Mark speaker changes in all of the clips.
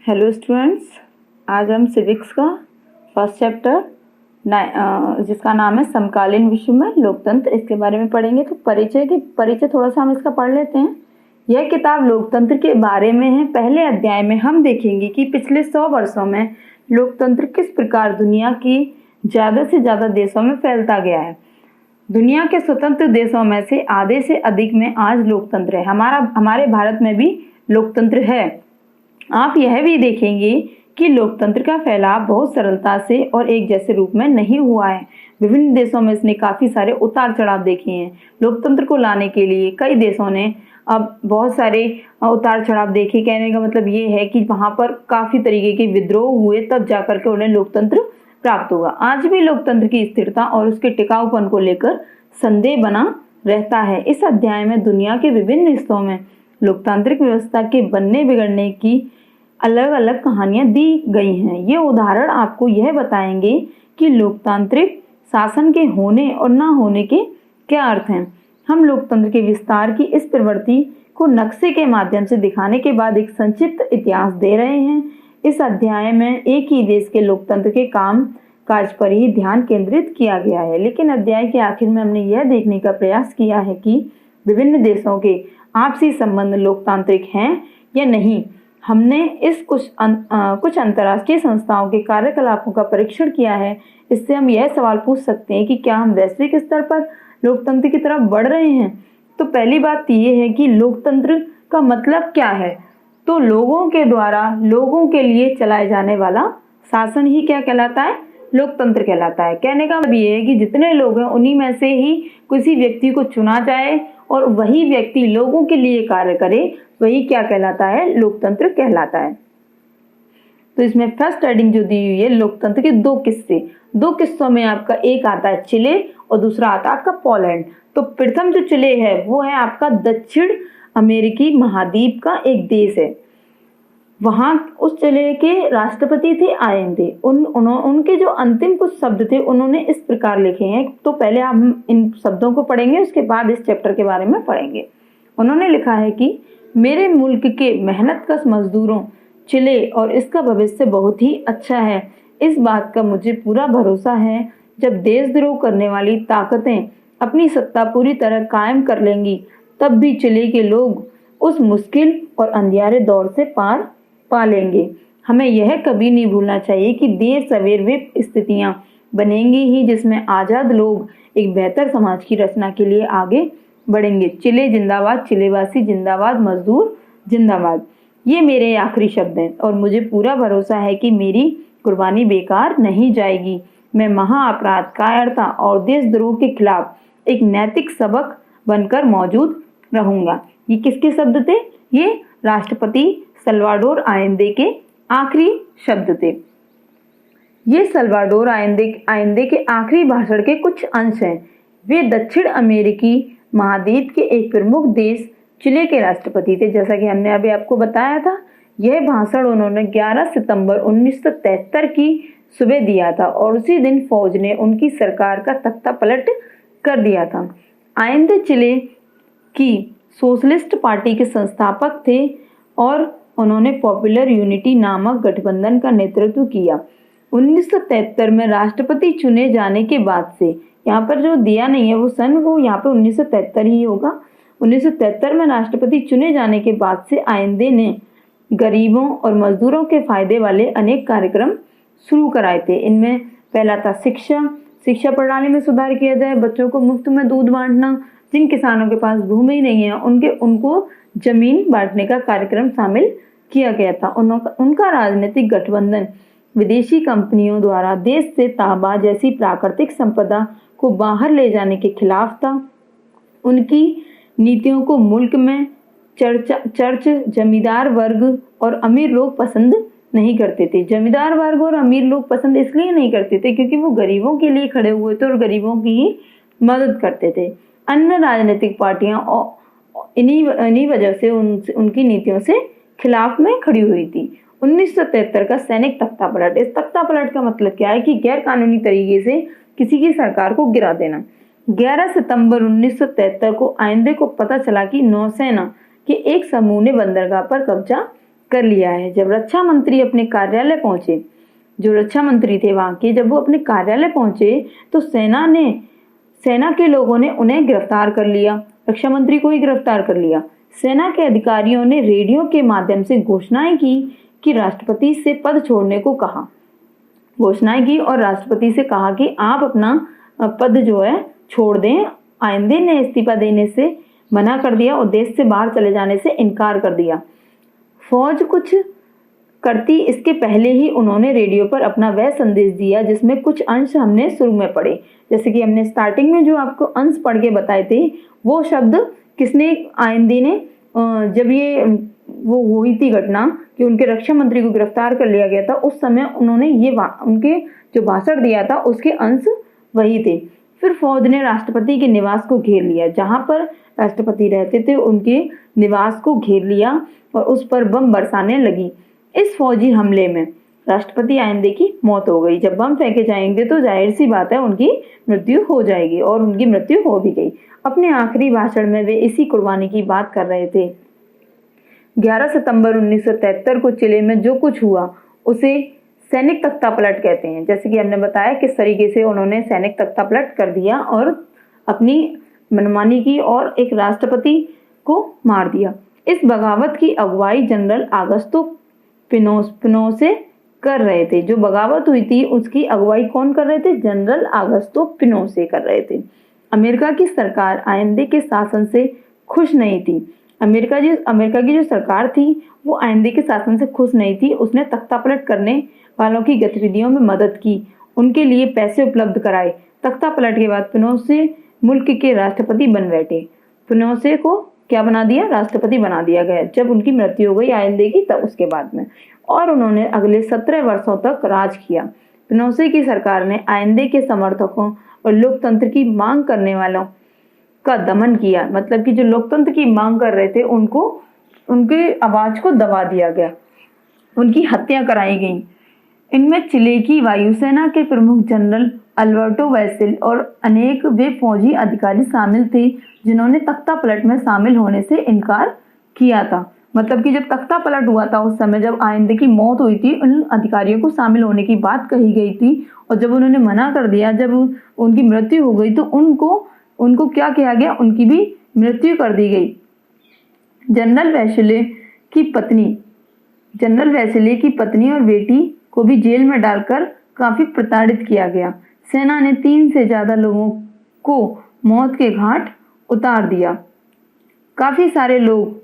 Speaker 1: Hello students, आज हम civics का फर्स्ट चैप्टर जिसका नाम है समकालीन विश्व में लोकतंत्र, इसके बारे में पढ़ेंगे। तो परिचय थोड़ा सा हम इसका पढ़ लेते हैं। यह किताब लोकतंत्र के बारे में है। पहले अध्याय में हम देखेंगे कि पिछले 100 वर्षों में लोकतंत्र किस प्रकार दुनिया की ज़्यादा से ज़्यादा देशों में फैलता गया है। दुनिया के स्वतंत्र देशों में से आधे से अधिक में आज लोकतंत्र है। हमारे भारत में भी लोकतंत्र है। आप यह भी देखेंगे कि लोकतंत्र का फैलाव बहुत सरलता से और एक जैसे रूप में नहीं हुआ है। विभिन्न देशों में इसने काफ़ी सारे उतार चढ़ाव देखे हैं। लोकतंत्र को लाने के लिए कई देशों ने अब बहुत सारे उतार चढ़ाव देखे। कहने का मतलब ये है कि वहाँ पर काफ़ी तरीके के विद्रोह हुए, तब जाकर के उन्हें लोकतंत्र प्राप्त होगा। आज भी लोकतंत्र की स्थिरता और उसके टिकाऊपन को लेकर संदेह बना रहता है। इस अध्याय में दुनिया के विभिन्न हिस्सों में लोकतांत्रिक व्यवस्था के बनने बिगड़ने की अलग अलग कहानियां दी गई हैं। ये उदाहरण आपको यह बताएंगे कि लोकतांत्रिक शासन के होने और ना होने के क्या अर्थ हैं। हम लोकतंत्र के विस्तार की इस प्रवृत्ति को नक्शे के माध्यम से दिखाने के बाद एक संक्षिप्त इतिहास दे रहे हैं। इस अध्याय में एक ही देश के लोकतंत्र के काम काज पर ही ध्यान केंद्रित किया गया है, लेकिन अध्याय के आखिर में हमने यह देखने का प्रयास किया है कि विभिन्न देशों के आपसी संबंध लोकतांत्रिक हैं या नहीं। हमने इस कुछ अंतर्राष्ट्रीय संस्थाओं के कार्यकलापों का परीक्षण किया है। इससे हम यह सवाल पूछ सकते हैं कि क्या हम वैश्विक स्तर पर लोकतंत्र की तरफ बढ़ रहे हैं। तो पहली बात ये है कि लोकतंत्र का मतलब क्या है। तो लोगों के द्वारा लोगों के लिए चलाए जाने वाला शासन ही क्या कहलाता है, लोकतंत्र कहलाता है। कहने का मतलब ये है कि जितने लोग हैं उन्हीं में से ही किसी व्यक्ति को चुना जाए और वही व्यक्ति लोगों के लिए कार्य करे, वही क्या कहलाता है, लोकतंत्र कहलाता है। तो इसमें फर्स्ट हेडिंग जो दी हुई है, लोकतंत्र के दो किस्सों में आपका एक आता है चिले और दूसरा आता है आपका पोलैंड। तो प्रथम जो चिले है वो है आपका दक्षिण अमेरिकी महाद्वीप का एक देश है। वहाँ उस चिले के राष्ट्रपति थे आयेंदे। उनके जो अंतिम कुछ शब्द थे उन्होंने इस प्रकार लिखे हैं। तो पहले हम इन शब्दों को पढ़ेंगे, उसके बाद इस चैप्टर के बारे में पढ़ेंगे। उन्होंने लिखा है कि मेरे मुल्क के मेहनतकश मजदूरों चिले और इसका भविष्य बहुत ही अच्छा है। इस बात का मुझे पूरा भरोसा है, जब देशद्रोह करने वाली ताकतें अपनी सत्ता पूरी तरह कायम कर लेंगी तब भी चिले के लोग उस मुश्किल और अंधियारे दौर से पार पा लेंगे। हमें यह कभी नहीं भूलना चाहिए कि देर सवेर वे स्थितियां बनेंगी ही जिसमें आज़ाद लोग एक बेहतर समाज की रचना के लिए आगे बढ़ेंगे। चिले जिंदाबाद, चिलेवासी जिंदाबाद, मजदूर जिंदाबाद। ये मेरे आखिरी शब्द हैं और मुझे पूरा भरोसा है कि मेरी कुर्बानी बेकार नहीं जाएगी। मैं महाअपराध, कायरता और देशद्रोह के खिलाफ एक नैतिक सबक बनकर मौजूद रहूंगा। ये किसके शब्द थे? ये राष्ट्रपति सल्वाडोर आयेंदे के आखिरी शब्द थे। ये सल्वाडोर आयेंदे के आखिरी भाषण के कुछ अंश हैं। वे दक्षिण अमेरिकी महाद्वीप के एक प्रमुख देश चिले के राष्ट्रपति थे, जैसा कि हमने अभी आपको बताया था। यह भाषण उन्होंने 11 सितंबर 1973 की सुबह दिया था और उसी दिन फौज ने उनकी सरकार का तख्ता पलट कर दिया था। आयेंदे चिले की सोशलिस्ट पार्टी के संस्थापक थे और उन्होंने पॉपुलर यूनिटी नामक गठबंधन का नेतृत्व किया। 1973 में राष्ट्रपति चुने जाने के बाद से, यहाँ पर जो दिया नहीं है वो सन, वो यहाँ पे 1973 ही होगा। 1973 में राष्ट्रपति चुने जाने के बाद से आयेंदे ने गरीबों और मजदूरों के फायदे वाले अनेक कार्यक्रम शुरू कराए थे। इनमें पहला था शिक्षा प्रणाली में सुधार किया जाए, बच्चों को मुफ्त में दूध बांटना, जिन किसानों के पास भूमि नहीं है उनको जमीन बांटने का कार्यक्रम शामिल किया गया था। उनका राजनीतिक गठबंधन विदेशी कंपनियों द्वारा देश से तांबा जैसी प्राकृतिक संपदा को बाहर ले जाने के खिलाफ था। उनकी नीतियों को मुल्क में चर्च जमींदार वर्ग और अमीर लोग पसंद नहीं करते थे। जमींदार वर्ग और अमीर लोग पसंद इसलिए नहीं करते थे क्योंकि वो गरीबों के लिए खड़े हुए थे और गरीबों की ही मदद करते थे। अन्य राजनीतिक पार्टियां इन्हीं वजह से उनकी नीतियों से खिलाफ में खड़ी हुई थी। 1973 का सैनिक तख्ता पलट। इस तख्ता पलट का मतलब क्या है कि गैर कानूनी तरीके से किसी की सरकार को गिरा देना। 11 सितंबर 1973 को आयेंदे को पता चला कि नौसेना के एक समूह ने बंदरगाह पर कब्जा कर लिया है। जब रक्षा मंत्री अपने कार्यालय पहुंचे, जो रक्षा मंत्री थे वहां के, जब वो अपने कार्यालय पहुंचे तो सेना के लोगों ने उन्हें गिरफ्तार कर लिया, रक्षा मंत्री को ही गिरफ्तार कर लिया। सेना के अधिकारियों ने रेडियो के माध्यम से घोषणाएं की कि राष्ट्रपति से पद छोड़ने को कहा, घोषणाएं की और राष्ट्रपति से कहा कि आप अपना पद जो है छोड़ दें। आइंदे ने इस्तीफा देने से मना कर दिया और देश से बाहर चले जाने से इनकार कर दिया। फौज कुछ करती इसके पहले ही उन्होंने रेडियो पर अपना वह संदेश दिया जिसमें कुछ अंश हमने शुरू में पढ़े। जैसे कि हमने स्टार्टिंग में जो आपको अंश पढ़ के बताए थे, वो शब्द किसने, आइंदे ने, जब ये वो हुई थी घटना कि उनके रक्षा मंत्री को गिरफ्तार कर लिया गया था, उस समय उन्होंने ये उनके जो भाषण दिया था उसके अंश वही थे। फिर फौज ने राष्ट्रपति के निवास को घेर लिया, जहां पर राष्ट्रपति रहते थे उनके निवास को घेर लिया और उस पर बम बरसाने लगी। इस फौजी हमले में राष्ट्रपति आइंदे की मौत हो गई। जब बम फेंके जाएंगे तो जाहिर सी बात है उनकी मृत्यु हो जाएगी, और उनकी मृत्यु हो भी गई। अपने आखिरी भाषण में वे इसी कुर्बानी की बात कर रहे थे। 11 सितंबर 1973 को चिले में जो कुछ हुआ उसे सैनिक तख्तापलट कहते हैं। जैसे कि हमने बताया किस तरीके से उन्होंने सैनिक तख्तापलट कर दिया और अपनी मनमानी की और एक राष्ट्रपति को मार दिया। इस बगावत की अगुवाई जनरल आगस्तो पिनोसे कर रहे थे। जो बगावत हुई थी उसकी अगुवाई कौन कर रहे थे? जनरल आगस्तो पिनोसे कर रहे थे। अमेरिका की सरकार आइंदे के शासन से खुश नहीं थी। अमेरिका की जो सरकार थी वो आइंदे के शासन से खुश नहीं थी। उसने तख्तापलट करने वालों की गतिविधियों में मदद की, उनके लिए पैसे उपलब्ध कराए। तख्तापलट के बाद पिनोसे मुल्क के राष्ट्रपति बन बैठे। पिनोसे को क्या बना दिया? राष्ट्रपति बना दिया गया। जब उनकी मृत्यु हो गई आइंदे की, तब उसके बाद में, और उन्होंने अगले 17 वर्षों तक राज किया। पिनोसे की सरकार ने आइंदे के समर्थकों और लोकतंत्र की मांग करने वालों का दमन किया। मतलब कि जो लोकतंत्र की मांग कर रहे थे उनको, उनके आवाज को दबा दिया गया, उनकी हत्या कराई गई। इनमें चिले की वायुसेना के प्रमुख जनरल अल्बर्टो वैसिल और अनेक वे फौजी अधिकारी शामिल थे जिन्होंने तख्तापलट में शामिल होने से इनकार किया था। मतलब कि जब तख्तापलट हुआ था उस समय जब आइंदे की मौत हुई थी, उन अधिकारियों को शामिल होने की बात कही गई थी, और जब उन्होंने मना कर दिया, जब उनकी मृत्यु हो गई तो उनको क्या किया गया? उनकी भी मृत्यु कर दी गई। जनरल वैसिले की पत्नी और बेटी को भी जेल में डालकर काफी प्रताड़ित किया गया। सेना ने 3 से ज्यादा लोगों को मौत के घाट उतार दिया। काफी सारे लोग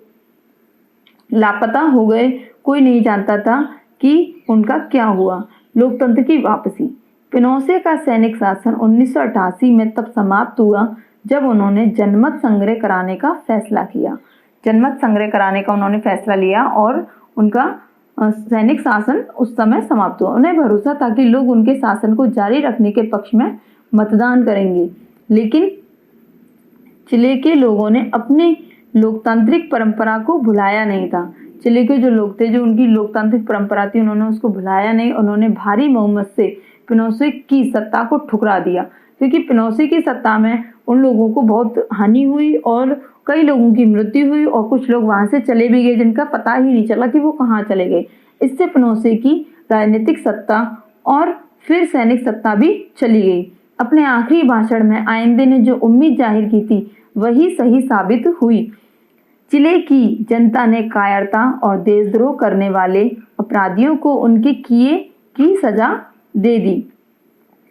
Speaker 1: लापता हो गए, कोई नहीं जानता था कि उनका क्या हुआ। लोकतंत्र की वापसी। पिनोसे का सैनिक शासन 1988 में तब समाप्त हुआ जब उन्होंने जनमत संग्रह कराने का फैसला किया। जनमत संग्रह कराने का उन्होंने फैसला लिया और उनका सैनिक शासन उस समय समाप्त हुआ। उन्हें भरोसा था कि लोग उनके शासन को जारी रखने के पक्ष में मतदान करेंगे, लेकिन चिले के लोगों ने अपनी लोकतांत्रिक परंपरा को भुलाया नहीं था। चिले के जो लोग थे, जो उनकी लोकतांत्रिक परंपरा थी, उन्होंने उसको भुलाया नहीं। उन्होंने भारी बहुमत से पिनोसे की सत्ता को ठुकरा दिया, क्योंकि पिनोसे की सत्ता में उन लोगों को बहुत हानि हुई और कई लोगों की मृत्यु हुई और कुछ लोग वहां से चले भी गए जिनका पता ही नहीं चला कि वो कहाँ चले गए। इससे पिनोसे की राजनीतिक सत्ता और फिर सैनिक सत्ता भी चली गई। अपने आखिरी भाषण में आइंदे ने जो उम्मीद जाहिर की थी वही सही साबित हुई। चिले की जनता ने कायरता और देशद्रोह करने वाले अपराधियों को उनके किए की सजा दे दी।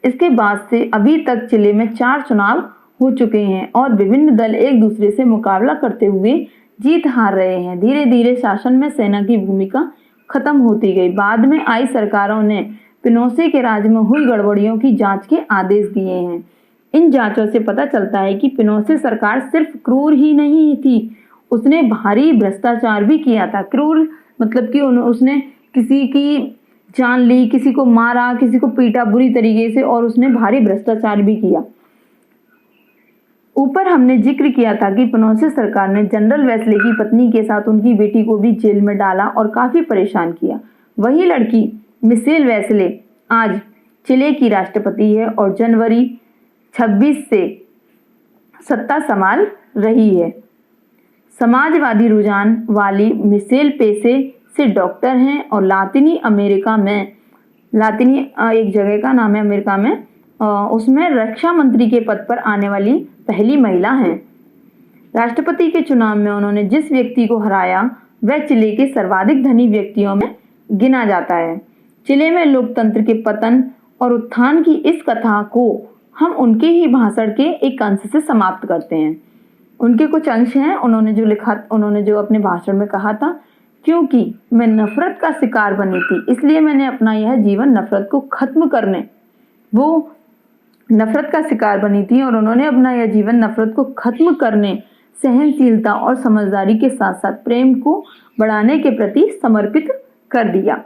Speaker 1: इसके बाद से अभी तक चिले में 4 चुनाव हो चुके हैं और विभिन्न दल एक दूसरे से मुकाबला करते हुए जीत हार रहे हैं। धीरे धीरे शासन में सेना की भूमिका खत्म होती गई। बाद में आई सरकारों ने पिनोसे के राज में हुई गड़बड़ियों की जांच के आदेश दिए हैं। इन जांचों से पता चलता है कि पिनोसे सरकार सिर्फ क्रूर ही नहीं थी, उसने भारी भ्रष्टाचार भी किया था। क्रूर मतलब कि उसने किसी की जान ली, किसी को मारा, किसी को पीटा बुरी तरीके से, और उसने भारी भ्रष्टाचार भी किया। ऊपर हमने जिक्र किया था कि पिनोसे सरकार ने जनरल वेस्ले की पत्नी के साथ उनकी बेटी को भी जेल में डाला और काफी परेशान किया। वही लड़की मिशेल वेस्ले आज चिले की राष्ट्रपति है और जनवरी 26 से सत्ता संभाल रही है। समाजवादी रुझान वाली मिशेल पेशे से डॉक्टर हैं और लातिनी अमेरिका में, लातिनी एक जगह का नाम है अमेरिका में, उसमें रक्षा मंत्री के पद पर आने वाली पहली महिला हैं। राष्ट्रपति के चुनाव में उन्होंने जिस व्यक्ति को हराया वह चिली के सर्वाधिक धनी व्यक्तियों में गिना जाता है। चिली में लोकतंत्र के पतन और उत्थान की इस कथा को हम उनके ही भाषण के एक अंश से समाप्त करते हैं। उनके कुछ अंश हैं, उन्होंने जो अपने भाषण में कहा था, क्योंकि मैं नफरत का शिकार बनी थी इसलिए मैंने अपना यह जीवन नफरत को खत्म करने, वो नफरत का शिकार बनी थी और उन्होंने अपना यह जीवन नफरत को खत्म करने, सहनशीलता और समझदारी के साथ साथ प्रेम को बढ़ाने के प्रति समर्पित कर दिया।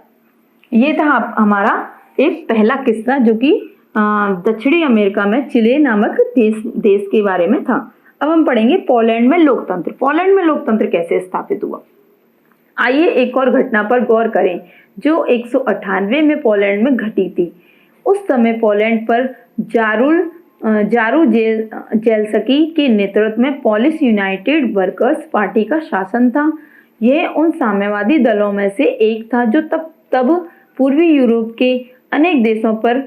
Speaker 1: ये था हमारा एक पहला किस्सा जो कि दक्षिणी अमेरिका में चिले नामक देश के बारे में था। अब हम पढ़ेंगे पोलैंड में लोकतंत्र। पोलैंड में लोकतंत्र कैसे स्थापित हुआ। आइए एक और घटना पर गौर करें जो 198 में पोलैंड में घटी थी। उस समय पोलैंड पर जारुजेलस्की के नेतृत्व में पोलिश यूनाइटेड वर्कर्स पार्टी का शासन था। यह उन साम्यवादी दलों में से एक था जो तब पूर्वी यूरोप के अनेक देशों पर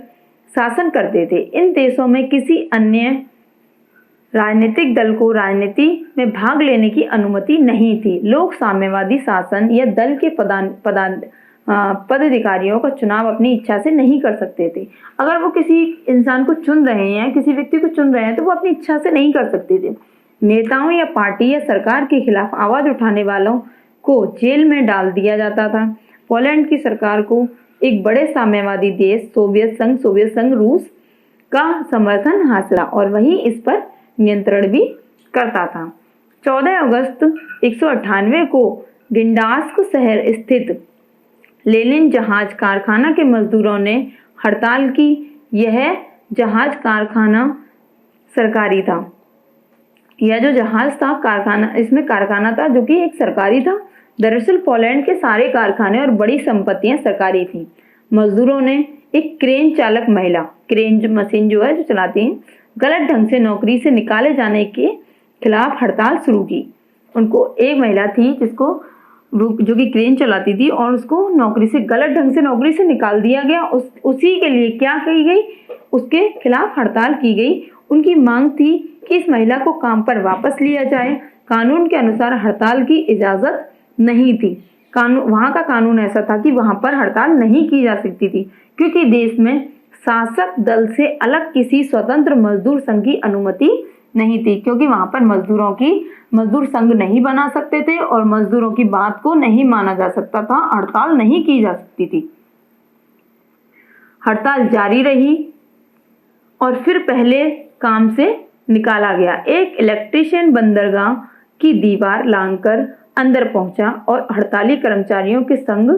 Speaker 1: शासन करते थे। इन देशों में किसी अन्य राजनीतिक दल को राजनीति में भाग लेने की अनुमति नहीं थी। लोग साम्यवादी शासन या दल के पदाधिकारियों का चुनाव अपनी इच्छा से नहीं कर सकते थे। अगर वो किसी इंसान को चुन रहे हैं, किसी व्यक्ति को चुन रहे हैं, तो वो अपनी इच्छा से नहीं कर सकते थे। नेताओं या पार्टी या सरकार के खिलाफ आवाज उठाने वालों को जेल में डाल दिया जाता था। पोलैंड की सरकार को एक बड़े साम्यवादी देश सोवियत संघ रूस का समर्थन हासिल और वही इस पर नियंत्रण भी करता था। 14 अगस्त 198 को गिंडास्क शहर स्थित लेनिन जहाज कारखाना के मजदूरों ने हड़ताल की। यह जहाज कारखाना सरकारी था। यह जो जहाज था कारखाना, इसमें कारखाना था जो कि एक सरकारी था। दरअसल पोलैंड के सारे कारखाने और बड़ी संपत्तियां सरकारी थी। मजदूरों ने एक क्रेन चालक महिला, क्रेन मशीन जो है जो चलाती है, गलत ढंग से नौकरी से निकाले जाने के खिलाफ हड़ताल शुरू की। उनको एक महिला थी जो कि क्रेन चलाती थी और उसको गलत ढंग से नौकरी से निकाल दिया गया। उसी के लिए क्या कही गई, उसके खिलाफ हड़ताल की गई। उनकी मांग थी कि इस महिला को काम पर वापस लिया जाए। कानून के अनुसार हड़ताल की इजाजत नहीं थी। वहां का कानून ऐसा था कि वहां पर हड़ताल नहीं की जा सकती थी, क्योंकि देश में शासक दल से अलग किसी स्वतंत्र मजदूर संघ की अनुमति नहीं थी, क्योंकि वहां पर मजदूर संघ नहीं बना सकते थे और मजदूरों की बात को नहीं माना जा सकता था। हड़ताल नहीं की जा सकती थी। हड़ताल जारी रही और फिर पहले काम से निकाला गया। एक इलेक्ट्रीशियन बंदरगाह की दीवार लांघकर अंदर पहुंचा और हड़ताली कर्मचारियों के संग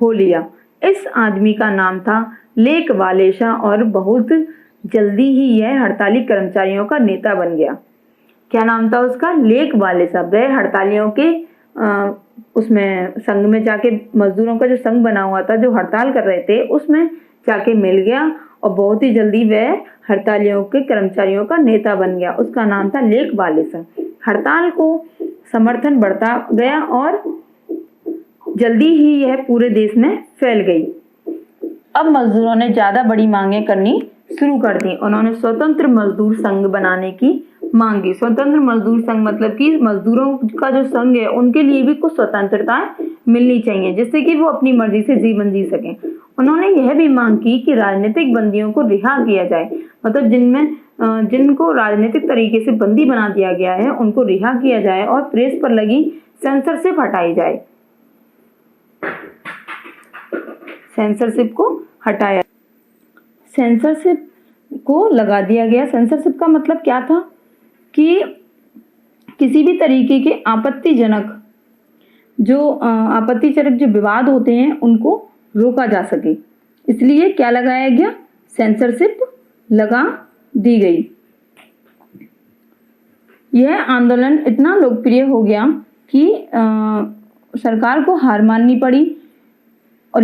Speaker 1: हो लिया। इस आदमी का नाम था लेक वालेशा और बहुत जल्दी ही यह हड़ताली कर्मचारियों का नेता बन गया। क्या नाम था उसका? लेक वालेशा। वह हड़तालियों के उसमें संघ में जाके, मजदूरों का जो संघ बना हुआ था जो हड़ताल कर रहे थे, उसमें जाके मिल गया और बहुत ही जल्दी वह हड़तालियों के कर्मचारियों का नेता बन गया। उसका नाम था लेक वालेशा। हड़ताल को समर्थन बढ़ता गया और जल्दी ही यह पूरे देश में फैल गई। अब मजदूरों ने ज्यादा बड़ी मांगें करनी शुरू कर दी। उन्होंने स्वतंत्र मजदूर संघ बनाने की मांगी। स्वतंत्र मजदूर संघ मतलब कि मजदूरों का जो संघ है उनके लिए भी कुछ स्वतंत्रता मिलनी चाहिए, जिससे कि वो अपनी मर्जी से जीवन जी सकें। उन्होंने यह भी मांग की कि राजनीतिक बंदियों को रिहा किया जाए, मतलब जिनको राजनीतिक तरीके से बंदी बना दिया गया है उनको रिहा किया जाए और प्रेस पर लगी सेंसरशिप हटाई जाए। सेंसरशिप को हटाया, सेंसरशिप को लगा दिया गया। सेंसरशिप का मतलब क्या था कि किसी भी तरीके के आपत्तिजनक जो विवाद होते हैं उनको रोका जा सके, इसलिए क्या लगाया गया? सेंसरशिप लगा दी गई। यह आंदोलन इतना लोकप्रिय हो गया कि सरकार को हार माननी पड़ी और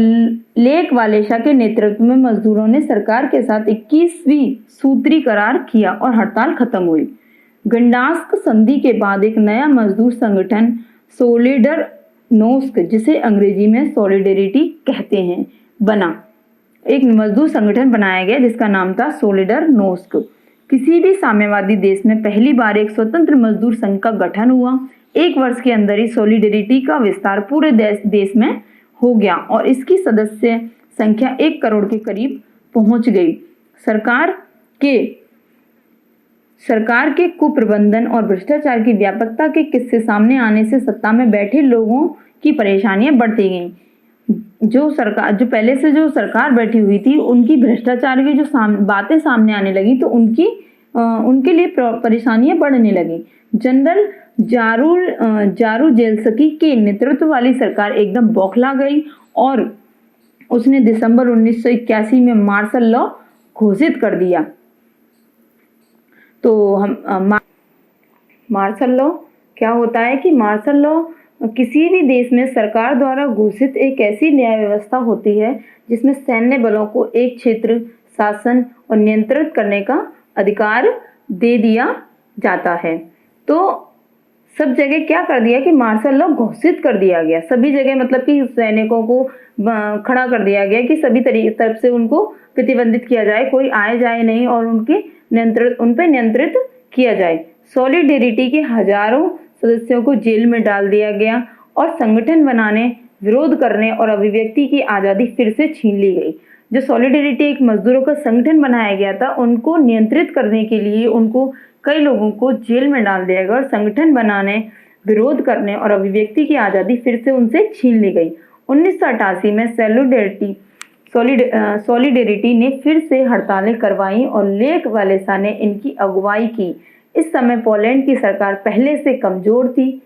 Speaker 1: लेक वालेशा के नेतृत्व में मजदूरों ने सरकार के साथ 21वीं सूत्री करार किया और हड़ताल खत्म हुई। गंडास्क संधि के बाद एक नया मजदूर संगठन नोस्क, जिसे अंग्रेजी में सॉलिडेरिटी कहते हैं, बना। एक मजदूर संगठन बनाया गया जिसका नाम था सोलिडर नोस्क। किसी भी साम्यवादी देश में पहली बार एक स्वतंत्र मजदूर संघ का गठन हुआ। 1 वर्ष के अंदर ही सॉलिडेरिटी का विस्तार पूरे देश में हो गया और इसकी सदस्य संख्या 1 करोड़ के करीब पहुंच गई। सरकार के कुप्रबंधन और भ्रष्टाचार की व्यापकता के किस्से सामने आने से सत्ता में बैठे लोगों की परेशानियां बढ़ती गईं। जो पहले से जो सरकार बैठी हुई थी, उनकी भ्रष्टाचार की जो बातें सामने आने लगी तो उनके लिए परेशानियां बढ़ने लगी। जनरल जारुजेलस्की के नेतृत्व वाली सरकार एकदम बौखला गई और उसने दिसंबर 1981 में मार्शल लॉ घोषित कर दिया। तो मार्शल लॉ क्या होता है कि मार्शल लॉ किसी भी देश में सरकार द्वारा घोषित एक ऐसी न्याय व्यवस्था होती है जिसमें सैन्य बलों को एक क्षेत्र शासन और नियंत्रित करने का अधिकार दे दिया जाता है। तो सब जगह क्या कर दिया कि मार्शल लॉ घोषित कर दिया गया सभी जगह, मतलब कि सैनिकों को खड़ा कर दिया गया कि सभी तरफ से उनको प्रतिबंधित किया जाए, कोई आए जाए नहीं और उन पे नियंत्रित किया जाए। सॉलिडेरिटी के हजारों सदस्यों को जेल में डाल दिया गया और संगठन बनाने, विरोध करने और अभिव्यक्ति की आज़ादी फिर से छीन ली गई। जो सॉलिडेरिटी एक मजदूरों का संगठन बनाया गया था, उनको नियंत्रित करने के लिए उनको कई लोगों को जेल में डाल दिया गया और संगठन बनाने, विरोध करने और अभिव्यक्ति की आज़ादी फिर से उनसे छीन ली गई। 1988 में सॉलिडेरिटी ने फिर से हड़तालें करवाई और लेक वालेसा ने इनकी अगुवाई की। इस समय पोलैंड की सरकार पहले से कमजोर थी।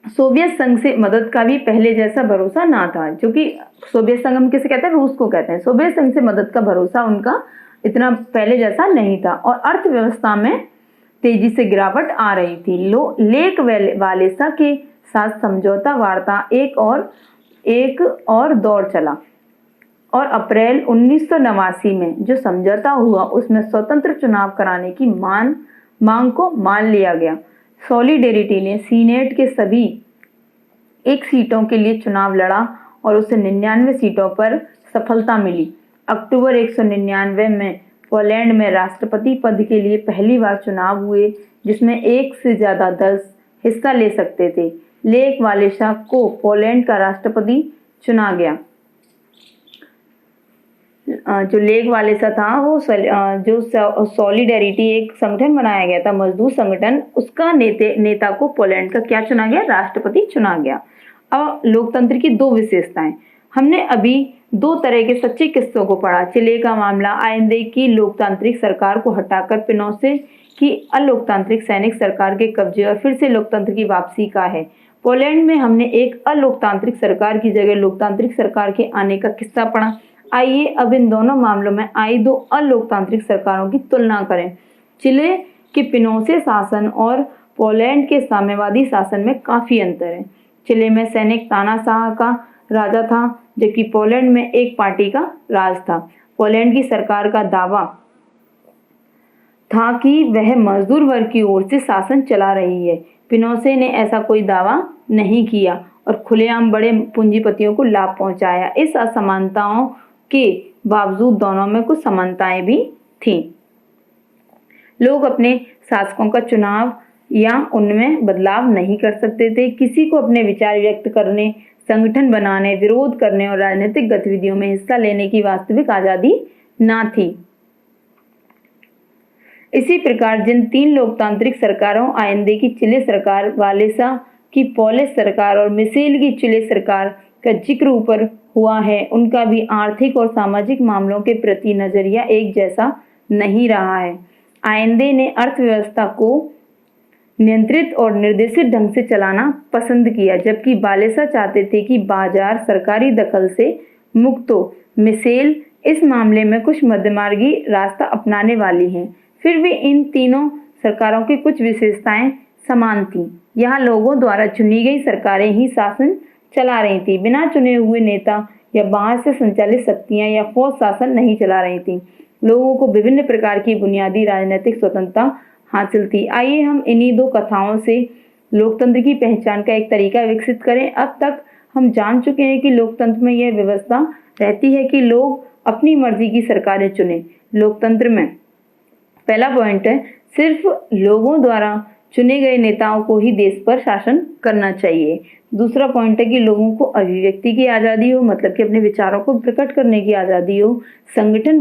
Speaker 1: सोवियत संघ से मदद का भी पहले जैसा भरोसा ना था, जो कि सोवियत संघ हम किसे कहते हैं, रूस को कहते हैं। सोवियत संघ से मदद का भरोसा उनका इतना पहले जैसा नहीं था और अर्थव्यवस्था में तेजी से गिरावट आ रही थी। लेक वालेसा के साथ समझौता वार्ता एक और दौर चला और अप्रैल 1989 में जो समझौता हुआ उसमें स्वतंत्र चुनाव कराने की मांग को मान लिया गया। सॉलिडेरिटी ने सीनेट के सभी 1 सीटों के लिए चुनाव लड़ा और उसे 99 सीटों पर सफलता मिली। अक्टूबर 1999 में पोलैंड में राष्ट्रपति पद के लिए पहली बार चुनाव हुए जिसमें 1 से ज्यादा दल हिस्सा ले सकते थे। लेक वालेसा को पोलैंड का राष्ट्रपति चुना गया। जो लेक वालेसा था वो जो सॉलिडेरिटी एक संगठन बनाया गया था, मजदूर संगठन, उसका नेता को पोलैंड का क्या चुना गया, राष्ट्रपति चुना गया। अब लोकतंत्र की 2 विशेषताएं। हमने अभी 2 तरह के सच्चे किस्सों को पढ़ा। चिले का मामला आइंदे की लोकतांत्रिक सरकार को हटाकर पिनोशे की अलोकतांत्रिक सैनिक सरकार के कब्जे और फिर से लोकतंत्र की वापसी का है। पोलैंड में हमने एक अलोकतांत्रिक सरकार की जगह लोकतांत्रिक सरकार के आने का किस्सा पढ़ा। आइए अब इन दोनों मामलों में आई 2 अलोकतांत्रिक सरकारों की तुलना करें। चिले के पिनोशे शासन और पोलैंड के साम्यवादी शासन में काफी अंतर है। चिले में सैनिक तानाशाह का राजा था जबकि पोलैंड में एक पार्टी का राज था। पोलैंड की सरकार का दावा था कि वह मजदूर वर्ग की ओर से शासन चला रही है। पिनोशे ने ऐसा कोई दावा नहीं किया और खुलेआम बड़े पूंजीपतियों को लाभ पहुंचाया। इस असमानताओं के बावजूद दोनों में कुछ समानताएं भी थीं। लोग अपने शासकों का चुनाव या उनमें बदलाव नहीं कर सकते थे। किसी को अपने विचार व्यक्त करने, संगठन बनाने, विरोध करने और राजनीतिक गतिविधियों में हिस्सा लेने की वास्तविक आजादी ना थी। इसी प्रकार जिन 3 लोकतांत्रिक सरकारों आइंदे की चिले सरकार, वालेसा की पोलिश सरकार और मिशेल की चिले सरकार का जिक्र ऊपर हुआ है, उनका भी आर्थिक और सामाजिक मामलों के प्रति नजरिया एक जैसा नहीं रहा है। आइंदे ने अर्थव्यवस्था को नियंत्रित और निर्देशित ढंग से चलाना पसंद किया, जबकि वालेसा चाहते थे कि बाजार सरकारी दखल से मुक्त हो। मिशेल इस मामले में कुछ मध्यमार्गी रास्ता अपनाने वाली हैं। फिर भी इन तीनों सरकारों की कुछ विशेषताएं समान थीं। यहाँ लोगों द्वारा चुनी गई सरकारें ही शासन चला रही थी। बिना चुने हुए नेता या बाहर से संचालित शक्तियां या फौज शासन नहीं चला रही थी। लोगों को विभिन्न प्रकार की बुनियादी राजनीतिक स्वतंत्रता हासिल थी। आइए हम इन्हीं 2 कथाओं से लोकतंत्र की पहचान का एक तरीका विकसित करें। अब तक हम जान चुके हैं कि लोकतंत्र में यह व्यवस्था रहती है कि लोग अपनी मर्जी की सरकारें चुनें। लोकतंत्र में पहला पॉइंट है, सिर्फ लोगों द्वारा चुने गए नेताओं को ही देश पर शासन करना चाहिए। दूसरा पॉइंट है कि लोगों को अभिव्यक्ति की आज़ादी हो, मतलब कि अपने विचारों को प्रकट करने की आज़ादी हो। संगठन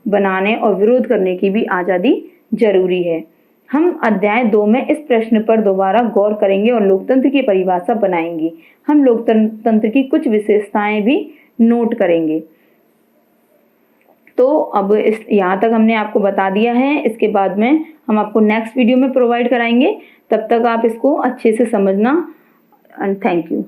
Speaker 1: बनाने और विरोध करने की भी आज़ादी जरूरी है। हम अध्याय 2 में इस प्रश्न पर दोबारा गौर करेंगे और लोकतंत्र की परिभाषा बनाएंगे। हम लोकतंत्र की कुछ विशेषताएं भी नोट करेंगे। तो अब यहाँ तक हमने आपको बता दिया है। इसके बाद में हम आपको नेक्स्ट वीडियो में प्रोवाइड कराएंगे। तब तक आप इसको अच्छे से समझना। And thank you.